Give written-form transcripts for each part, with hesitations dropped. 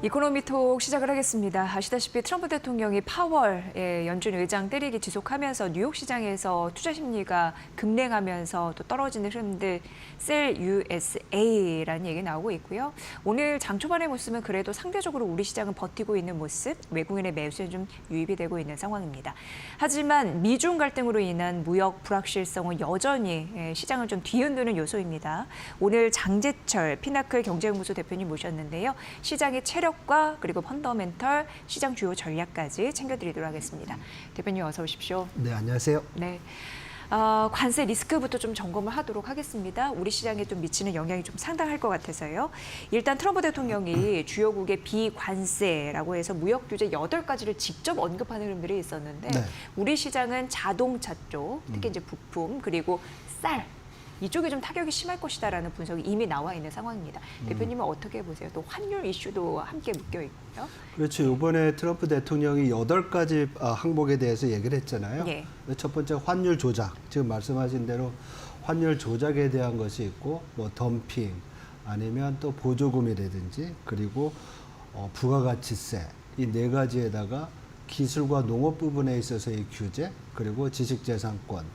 이코노미톡 시작을 하겠습니다. 아시다시피 트럼프 대통령이 파월 연준 의장 때리기 지속하면서 뉴욕 시장에서 투자 심리가 급냉하면서 또 떨어지는 흐름들 셀 USA라는 얘기 나오고 있고요. 오늘 장 초반의 모습은 그래도 상대적으로 우리 시장은 버티고 있는 모습, 외국인의 매수에 좀 유입이 되고 있는 상황입니다. 하지만 미중 갈등으로 인한 무역 불확실성은 여전히 시장을 좀 뒤흔드는 요소입니다. 오늘 장재철 피나클 경제연구소 대표님 모셨는데요. 시장의 체력과 그리고 펀더멘털, 시장 주요 전략까지 챙겨드리도록 하겠습니다. 대표님 어서 오십시오. 네, 안녕하세요. 네. 관세 리스크부터 좀 점검을 하도록 하겠습니다. 우리 시장에 좀 미치는 영향이 좀 상당할 것 같아서요. 일단 트럼프 대통령이 주요국의 비관세라고 해서 무역 규제 8가지를 직접 언급하는 흐름들이 있었는데 네. 우리 시장은 자동차 쪽, 특히 이제 부품 그리고 쌀 이쪽에 좀 타격이 심할 것이다라는 분석이 이미 나와 있는 상황입니다. 대표님은 어떻게 보세요? 또 환율 이슈도 함께 묶여 있고요. 그렇죠. 이번에 트럼프 대통령이 8가지 항목에 대해서 얘기를 했잖아요. 예. 첫 번째 환율 조작. 지금 말씀하신 대로 환율 조작에 대한 것이 있고 뭐 덤핑 아니면 또 보조금이라든지 그리고 부가가치세 이 4가지에다가 기술과 농업 부분에 있어서의 규제 그리고 지식재산권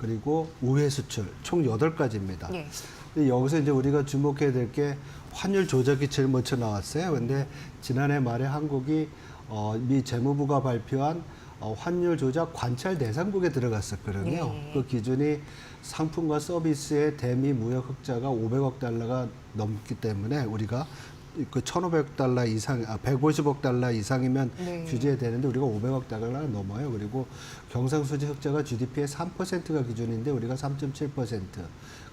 그리고 우회 수출 총 8가지입니다. 예. 근데 여기서 이제 우리가 주목해야 될 게 환율 조작이 제일 먼저 나왔어요. 근데 지난해 말에 한국이 미 재무부가 발표한 환율 조작 관찰 대상국에 들어갔었거든요. 예. 그 기준이 상품과 서비스의 대미 무역 흑자가 500억 달러가 넘기 때문에 우리가 그 1,500달러 이상, 150억 달러 이상이면 네. 규제되는데 우리가 500억 달러가 넘어요. 그리고 경상수지 흑자가 GDP의 3%가 기준인데 우리가 3.7%.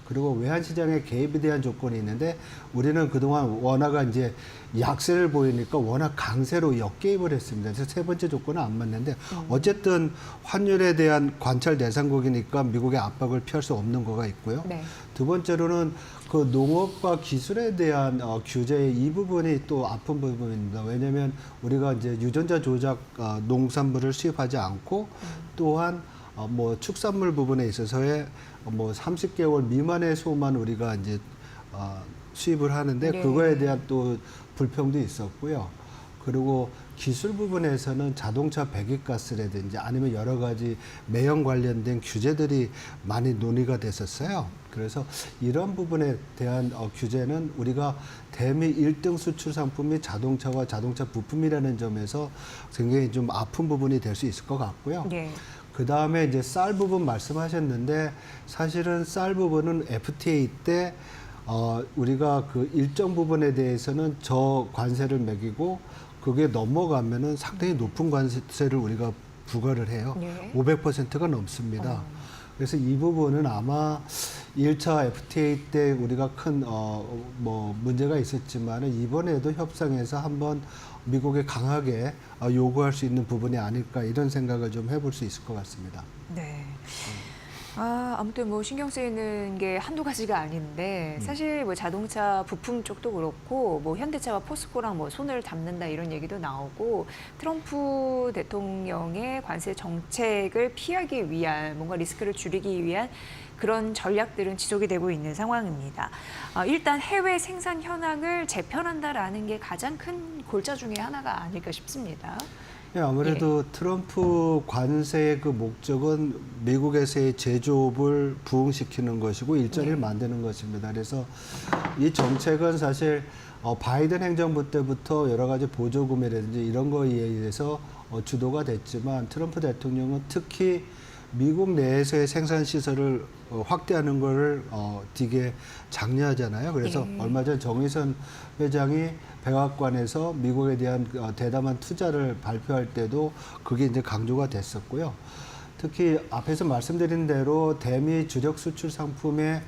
그리고 외환시장의 개입에 대한 조건이 있는데 우리는 그동안 원화가 이제 약세를 보이니까 워낙 강세로 역개입을 했습니다. 그래서 세 번째 조건은 안 맞는데 어쨌든 환율에 대한 관찰 대상국이니까 미국의 압박을 피할 수 없는 거가 있고요. 네. 두 번째로는 그 농업과 기술에 대한 규제의 이 부분이 또 아픈 부분입니다. 왜냐하면 우리가 이제 유전자 조작 농산물을 수입하지 않고 또한 뭐 축산물 부분에 있어서의 뭐 30개월 미만의 소만 우리가 이제 수입을 하는데 네. 그거에 대한 또 불평도 있었고요. 그리고 기술 부분에서는 자동차 배기가스라든지 아니면 여러 가지 매연 관련된 규제들이 많이 논의가 됐었어요. 그래서 이런 부분에 대한 규제는 우리가 대미 1등 수출 상품이 자동차와 자동차 부품이라는 점에서 굉장히 좀 아픈 부분이 될 수 있을 것 같고요. 네. 그 다음에 이제 쌀 부분 말씀하셨는데 사실은 쌀 부분은 FTA 때 우리가 그 일정 부분에 대해서는 저 관세를 매기고 그게 넘어가면은 상당히 높은 관세를 우리가 부과를 해요. 네. 500%가 넘습니다. 그래서 이 부분은 아마 1차 FTA 때 우리가 큰 뭐 문제가 있었지만은 이번에도 협상에서 한번 미국에 강하게 요구할 수 있는 부분이 아닐까 이런 생각을 좀 해볼 수 있을 것 같습니다. 네. 아무튼 뭐 신경 쓰이는 게 한두 가지가 아닌데 사실 뭐 자동차 부품 쪽도 그렇고 뭐 현대차와 포스코랑 뭐 손을 잡는다 이런 얘기도 나오고 트럼프 대통령의 관세 정책을 피하기 위한 뭔가 리스크를 줄이기 위한 그런 전략들은 지속이 되고 있는 상황입니다. 일단 해외 생산 현황을 재편한다라는 게 가장 큰 골자 중에 하나가 아닐까 싶습니다. 네, 아무래도 트럼프 관세의 그 목적은 미국에서의 제조업을 부흥시키는 것이고 일자리를 만드는 것입니다. 그래서 이 정책은 사실 바이든 행정부 때부터 여러 가지 보조금이라든지 이런 거에 의해서 주도가 됐지만 트럼프 대통령은 특히 미국 내에서의 생산 시설을 확대하는 거를 되게 장려하잖아요. 그래서 얼마 전 정의선 회장이 백악관에서 미국에 대한 대담한 투자를 발표할 때도 그게 이제 강조가 됐었고요. 특히 앞에서 말씀드린 대로 대미 주력 수출 상품에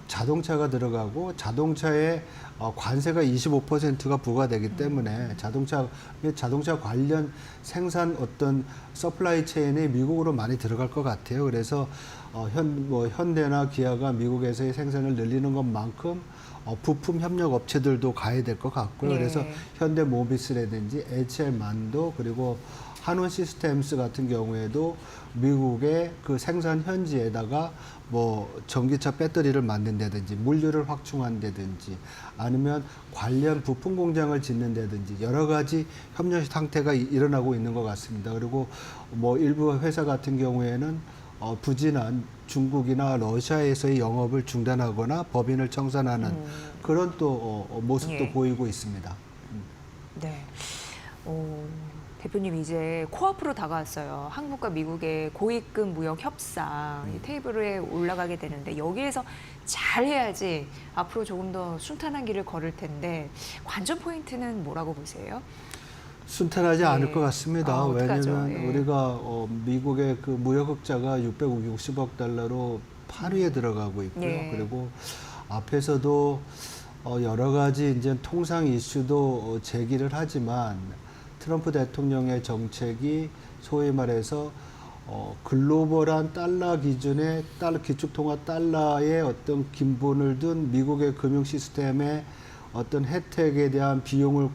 자동차가 들어가고 자동차에 관세가 25%가 부과되기 때문에 자동차 관련 생산 어떤 서플라이 체인이 미국으로 많이 들어갈 것 같아요. 그래서 현대나 기아가 미국에서의 생산을 늘리는 것만큼 부품 협력 업체들도 가야 될 것 같고요. 네. 그래서 현대 모비스라든지 HL만도 그리고 한원 시스템스 같은 경우에도 미국의 그 생산 현지에다가 뭐 전기차 배터리를 만든다든지 물류를 확충한다든지 아니면 관련 부품 공장을 짓는다든지 여러 가지 협력 상태가 일어나고 있는 것 같습니다. 그리고 뭐 일부 회사 같은 경우에는 부진한 중국이나 러시아에서의 영업을 중단하거나 법인을 청산하는 그런 또 모습도 예. 보이고 있습니다. 네. 대표님 이제 코앞으로 다가왔어요. 한국과 미국의 고위급 무역 협상 이 테이블에 올라가게 되는데 여기에서 잘 해야지 앞으로 조금 더 순탄한 길을 걸을 텐데 관전 포인트는 뭐라고 보세요? 순탄하지 예. 않을 것 같습니다. 어떡하죠? 왜냐하면 예. 우리가 미국의 그 무역 흑자가 660억 달러로 8위에 들어가고 있고요. 예. 그리고 앞에서도 여러 가지 이제 통상 이슈도 제기를 하지만 트럼프 대통령의 정책이 소위 말해서 글로벌한 달러 기준의 기축통화 달러의 어떤 기본을 둔 미국의 금융 시스템의 어떤 혜택에 대한 비용을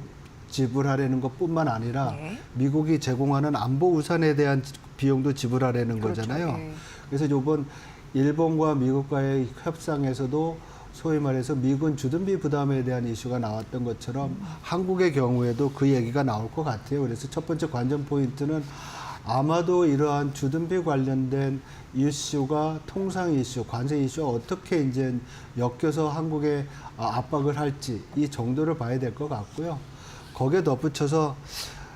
지불하려는 것뿐만 아니라 네. 미국이 제공하는 안보 우산에 대한 비용도 지불하려는 그렇죠. 거잖아요. 예. 그래서 이번 일본과 미국과의 협상에서도 소위 말해서 미군 주둔비 부담에 대한 이슈가 나왔던 것처럼 한국의 경우에도 그 얘기가 나올 것 같아요. 그래서 첫 번째 관전 포인트는 아마도 이러한 주둔비 관련된 이슈가 통상 이슈, 관세 이슈와 어떻게 이제 엮여서 한국에 압박을 할지 이 정도를 봐야 될 것 같고요. 거기에 덧붙여서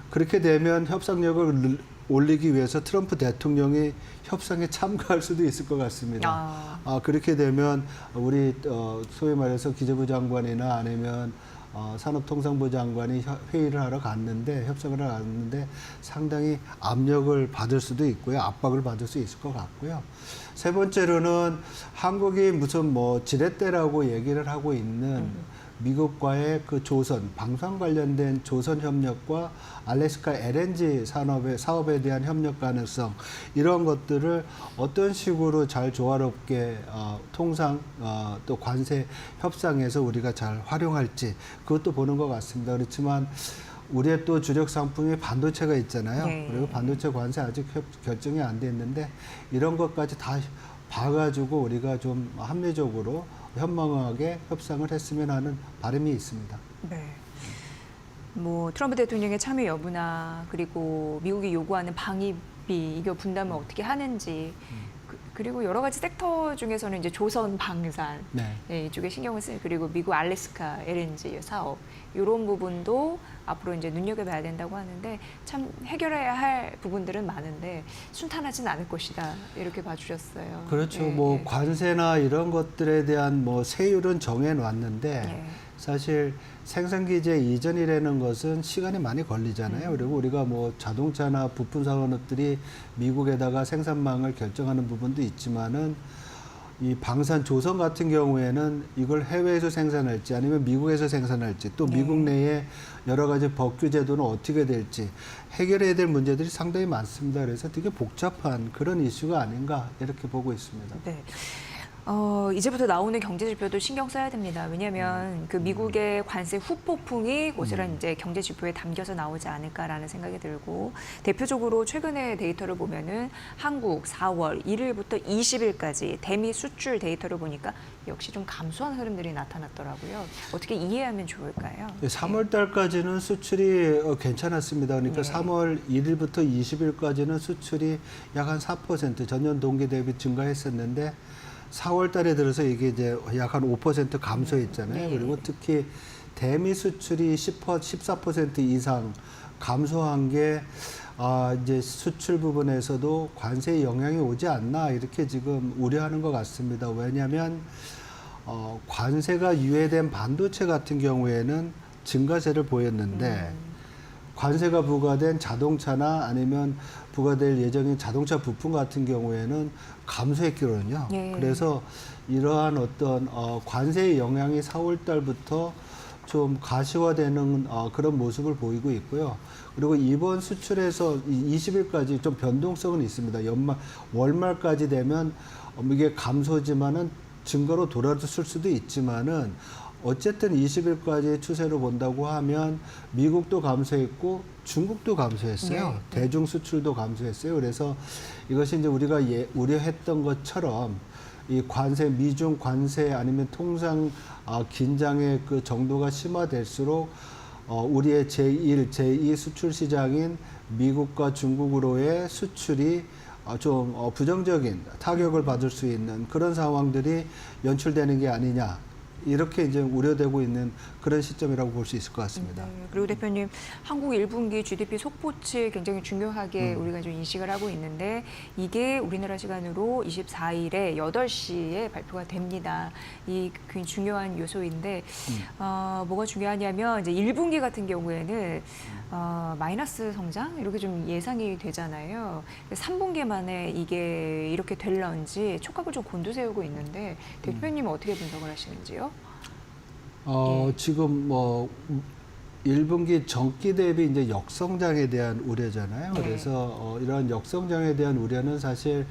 그렇게 되면 협상력을 올리기 위해서 트럼프 대통령이 협상에 참가할 수도 있을 것 같습니다. 그렇게 되면 우리 소위 말해서 기재부 장관이나 아니면 산업통상부 장관이 회의를 하러 갔는데 협상을 하러 갔는데 상당히 압력을 받을 수도 있고요. 압박을 받을 수 있을 것 같고요. 세 번째로는 한국이 무슨 뭐 지렛대라고 얘기를 하고 있는 미국과의 그 조선, 방산 관련된 조선 협력과 알래스카 LNG 사업에 대한 협력 가능성 이런 것들을 어떤 식으로 잘 조화롭게 통상 또 관세 협상에서 우리가 잘 활용할지 그것도 보는 것 같습니다. 그렇지만 우리의 또 주력 상품이 반도체가 있잖아요. 네. 그리고 반도체 관세 아직 결정이 안 돼 있는데 이런 것까지 다 봐가지고 우리가 좀 합리적으로 현명하게 협상을 했으면 하는 바람이 있습니다. 네. 뭐 트럼프 대통령의 참여 여부나 그리고 미국이 요구하는 방위비 이거 분담을 어떻게 하는지 그리고 여러 가지 섹터 중에서는 이제 조선 방산 네. 네, 이쪽에 신경을 쓰는 그리고 미국 알래스카 LNG 사업 이런 부분도 앞으로 이제 눈여겨봐야 된다고 하는데 참 해결해야 할 부분들은 많은데 순탄하지는 않을 것이다 이렇게 봐주셨어요. 그렇죠. 네, 뭐 네. 관세나 이런 것들에 대한 뭐 세율은 정해놨는데 네. 사실 생산기제 이전이라는 것은 시간이 많이 걸리잖아요. 그리고 우리가 뭐 자동차나 부품 산업들이 미국에다가 생산망을 결정하는 부분도 있지만은 이 방산 조선 같은 경우에는 이걸 해외에서 생산할지 아니면 미국에서 생산할지 또 미국 내에 여러 가지 법규 제도는 어떻게 될지 해결해야 될 문제들이 상당히 많습니다. 그래서 되게 복잡한 그런 이슈가 아닌가 이렇게 보고 있습니다. 네. 이제부터 나오는 경제 지표도 신경 써야 됩니다. 왜냐하면 그 미국의 관세 후폭풍이 고스란히 이제 경제 지표에 담겨서 나오지 않을까라는 생각이 들고 대표적으로 최근의 데이터를 보면은 한국 4월 1일부터 20일까지 대미 수출 데이터를 보니까 역시 좀 감소한 흐름들이 나타났더라고요. 어떻게 이해하면 좋을까요? 3월 달까지는 수출이 괜찮았습니다. 그러니까 네. 3월 1일부터 20일까지는 수출이 약 한 4% 전년 동기 대비 증가했었는데 4월 달에 들어서 이게 이제 약 한 5% 감소했잖아요. 네. 그리고 특히 대미 수출이 14% 이상 감소한 게 이제 수출 부분에서도 관세의 영향이 오지 않나 이렇게 지금 우려하는 것 같습니다. 왜냐하면 관세가 유예된 반도체 같은 경우에는 증가세를 보였는데 관세가 부과된 자동차나 아니면 부과될 예정인 자동차 부품 같은 경우에는 감소했거든요. 예. 그래서 이러한 어떤 관세의 영향이 4월 달부터 좀 가시화되는 그런 모습을 보이고 있고요. 그리고 이번 수출에서 20일까지 좀 변동성은 있습니다. 월말까지 되면 이게 감소지만은 증거로 돌아설 수도 있지만은 어쨌든 20일까지 추세로 본다고 하면 미국도 감소했고 중국도 감소했어요. 네. 대중 수출도 감소했어요. 그래서 이것이 이제 우리가 우려했던 것처럼 이 관세, 미중 관세 아니면 통상 긴장의 그 정도가 심화될수록 우리의 제1, 제2 수출 시장인 미국과 중국으로의 수출이 좀 부정적인 타격을 받을 수 있는 그런 상황들이 연출되는 게 아니냐. 이렇게 이제 우려되고 있는 그런 시점이라고 볼 수 있을 것 같습니다. 네. 그리고 대표님, 한국 1분기 GDP 속보치 굉장히 중요하게 우리가 좀 인식을 하고 있는데 이게 우리나라 시간으로 24일에 8시에 발표가 됩니다. 이 굉장히 중요한 요소인데 뭐가 중요하냐면 이제 1분기 같은 경우에는 마이너스 성장 이렇게 좀 예상이 되잖아요. 3분기 만에 이게 이렇게 될런지 촉각을 좀 곤두세우고 있는데 대표님은 어떻게 분석을 하시는지요? 지금 뭐 1분기 전기 대비 이제 역성장에 대한 우려잖아요. 네. 그래서 이런 역성장에 대한 우려는 사실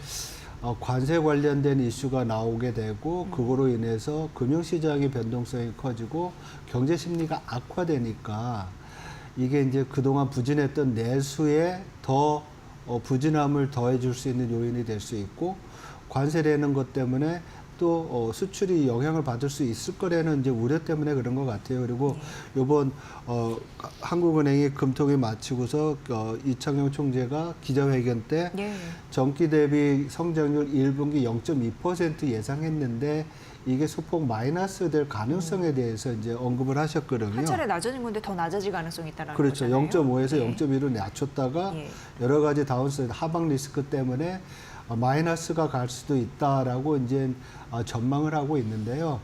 관세 관련된 이슈가 나오게 되고 그거로 인해서 금융시장의 변동성이 커지고 경제 심리가 악화되니까 이게 이제 그동안 부진했던 내수에 더 부진함을 더해줄 수 있는 요인이 될 수 있고 관세라는 것 때문에 또 수출이 영향을 받을 수 있을 거라는 이제 우려 때문에 그런 것 같아요. 그리고 이번 한국은행이 금통위 마치고서 이창용 총재가 기자회견 때 네. 전기 대비 성장률 1분기 0.2% 예상했는데 이게 소폭 마이너스 될 가능성에 대해서 이제 언급을 하셨거든요. 한 차례 낮아진 건데 더 낮아질 가능성이 있다는 그렇죠. 거잖아요. 0.5에서 네. 0.1로 낮췄다가 예. 여러 가지 다운사이드 하방 리스크 때문에 마이너스가 갈 수도 있다라고 이제 전망을 하고 있는데요.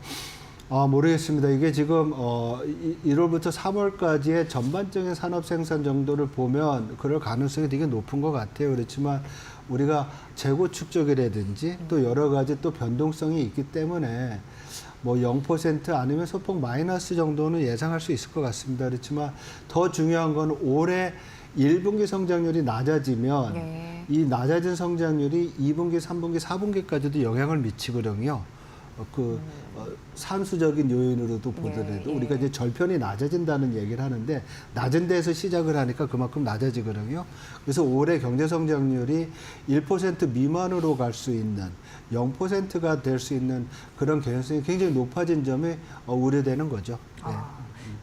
모르겠습니다. 이게 지금 1월부터 3월까지의 전반적인 산업 생산 정도를 보면 그럴 가능성이 되게 높은 것 같아요. 그렇지만 우리가 재고 축적이라든지 또 여러 가지 또 변동성이 있기 때문에 뭐 0% 아니면 소폭 마이너스 정도는 예상할 수 있을 것 같습니다. 그렇지만 더 중요한 건 올해 1분기 성장률이 낮아지면 네. 이 낮아진 성장률이 2분기, 3분기, 4분기까지도 영향을 미치거든요. 산수적인 요인으로도 보더라도 예. 우리가 이제 절편이 낮아진다는 얘기를 하는데 낮은 데서 시작을 하니까 그만큼 낮아지거든요. 그래서 올해 경제 성장률이 1% 미만으로 갈 수 있는 0%가 될 수 있는 그런 개연성이 굉장히 높아진 점이 우려되는 거죠. 네.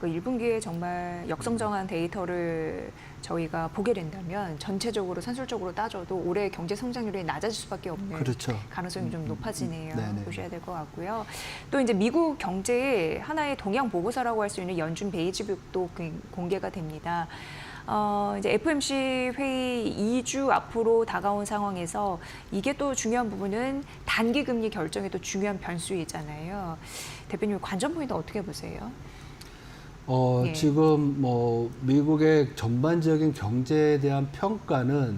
그 1분기에 정말 역성장한 데이터를 저희가 보게 된다면 전체적으로 산술적으로 따져도 올해 경제 성장률이 낮아질 수밖에 없는 그렇죠. 가능성이 좀 높아지네요. 네네. 보셔야 될 것 같고요. 또 이제 미국 경제의 하나의 동향 보고서라고 할 수 있는 연준 베이지북도 공개가 됩니다. 이제 FOMC 회의 2주 앞으로 다가온 상황에서 이게 또 중요한 부분은 단기 금리 결정의 또 중요한 변수이잖아요. 대표님 관전 포인트 어떻게 보세요? 예. 지금 뭐 미국의 전반적인 경제에 대한 평가는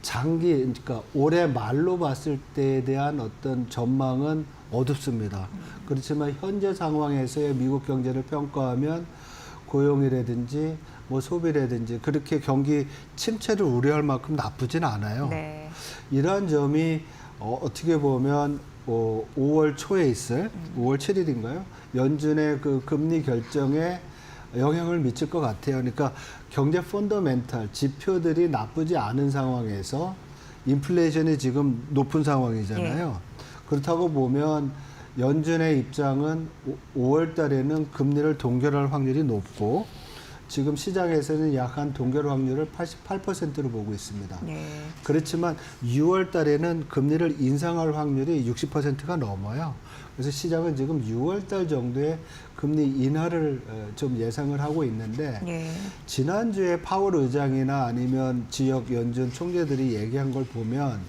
그러니까 올해 말로 봤을 때에 대한 어떤 전망은 어둡습니다. 그렇지만 현재 상황에서의 미국 경제를 평가하면 고용이라든지 뭐 소비라든지 그렇게 경기 침체를 우려할 만큼 나쁘진 않아요. 네. 이러한 점이 어떻게 보면 5월 초에 있을 5월 7일인가요? 연준의 그 금리 결정에 영향을 미칠 것 같아요. 그러니까 경제 펀더멘탈 지표들이 나쁘지 않은 상황에서 인플레이션이 지금 높은 상황이잖아요. 그렇다고 보면 연준의 입장은 5월 달에는 금리를 동결할 확률이 높고 지금 시장에서는 약 한 동결 확률을 88%로 보고 있습니다. 네. 그렇지만 6월 달에는 금리를 인상할 확률이 60%가 넘어요. 그래서 시장은 지금 6월 달 정도의 금리 인하를 좀 예상을 하고 있는데 네. 지난주에 파월 의장이나 아니면 지역 연준 총재들이 얘기한 걸 보면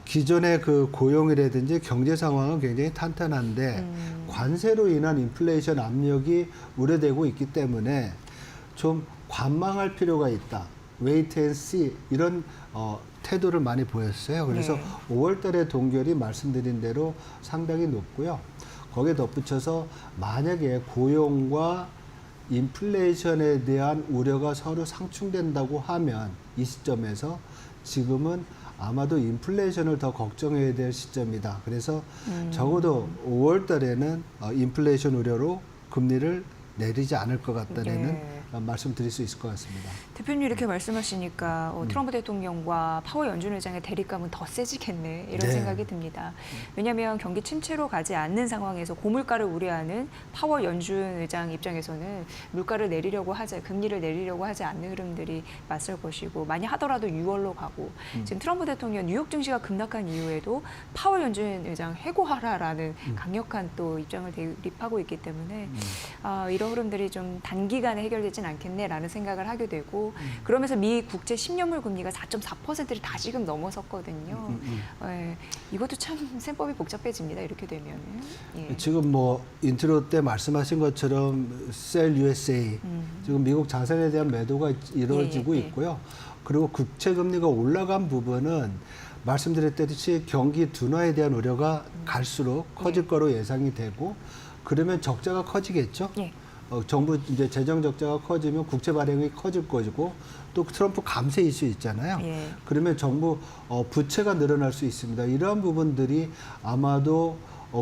기존의 그 고용이라든지 경제 상황은 굉장히 탄탄한데 관세로 인한 인플레이션 압력이 우려되고 있기 때문에 좀 관망할 필요가 있다. 웨이트 앤 씨 이런 태도를 많이 보였어요. 그래서 네. 5월 달에 동결이 말씀드린 대로 상당히 높고요. 거기에 덧붙여서 만약에 고용과 인플레이션에 대한 우려가 서로 상충된다고 하면 이 시점에서 지금은 아마도 인플레이션을 더 걱정해야 될 시점이다. 그래서 적어도 5월 달에는 인플레이션 우려로 금리를 내리지 않을 것 같다는 말씀드릴 수 있을 것 같습니다. 대표님 이렇게 말씀하시니까 트럼프 대통령과 파월 연준 의장의 대립감은 더 세지겠네 이런 네. 생각이 듭니다. 왜냐하면 경기 침체로 가지 않는 상황에서 고물가를 우려하는 파월 연준 의장 입장에서는 물가를 내리려고 하지 금리를 내리려고 하지 않는 흐름들이 맞설 것이고 많이 하더라도 6월로 가고 지금 트럼프 대통령 뉴욕 증시가 급락한 이후에도 파월 연준 의장 해고하라라는 강력한 또 입장을 대립하고 있기 때문에 이런 흐름들이 좀 단기간에 해결되진 않겠네라는 생각을 하게 되고 그러면서 미 국채 10년물 금리가 4.4%를 다시금 넘어섰거든요. 예, 이것도 참 셈법이 복잡해집니다. 이렇게 되면은. 예. 지금 뭐 인트로 때 말씀하신 것처럼 셀 USA 지금 미국 자산에 대한 매도가 이루어지고 예, 예. 있고요. 그리고 국채 금리가 올라간 부분은 말씀드렸듯이 경기 둔화에 대한 우려가 갈수록 커질 거로 예상이 되고 그러면 적자가 커지겠죠. 예. 정부 이제 재정 적자가 커지면 국채 발행이 커질 것이고 또 트럼프 감세 이슈 있잖아요. 예. 그러면 정부 부채가 늘어날 수 있습니다. 이러한 부분들이 아마도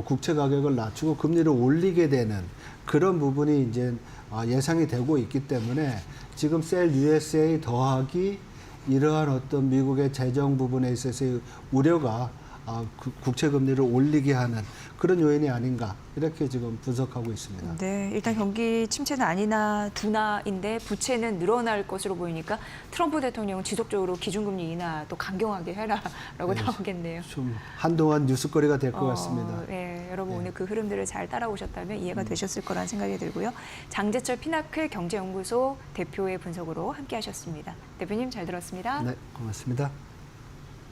국채 가격을 낮추고 금리를 올리게 되는 그런 부분이 이제 예상이 되고 있기 때문에 지금 셀 USA 더하기 이러한 어떤 미국의 재정 부분에 있어서의 우려가 국채 금리를 올리게 하는 그런 요인이 아닌가 이렇게 지금 분석하고 있습니다. 네, 일단 경기 침체는 아니나 둔화인데 부채는 늘어날 것으로 보이니까 트럼프 대통령은 지속적으로 기준금리 인하 또 강경하게 해라라고 나오겠네요. 좀 한동안 뉴스거리가 될 것 같습니다. 네, 여러분 오늘 그 흐름들을 잘 따라오셨다면 이해가 되셨을 거라는 생각이 들고요. 장재철 피나클 경제연구소 대표의 분석으로 함께하셨습니다. 대표님 잘 들었습니다. 네, 고맙습니다.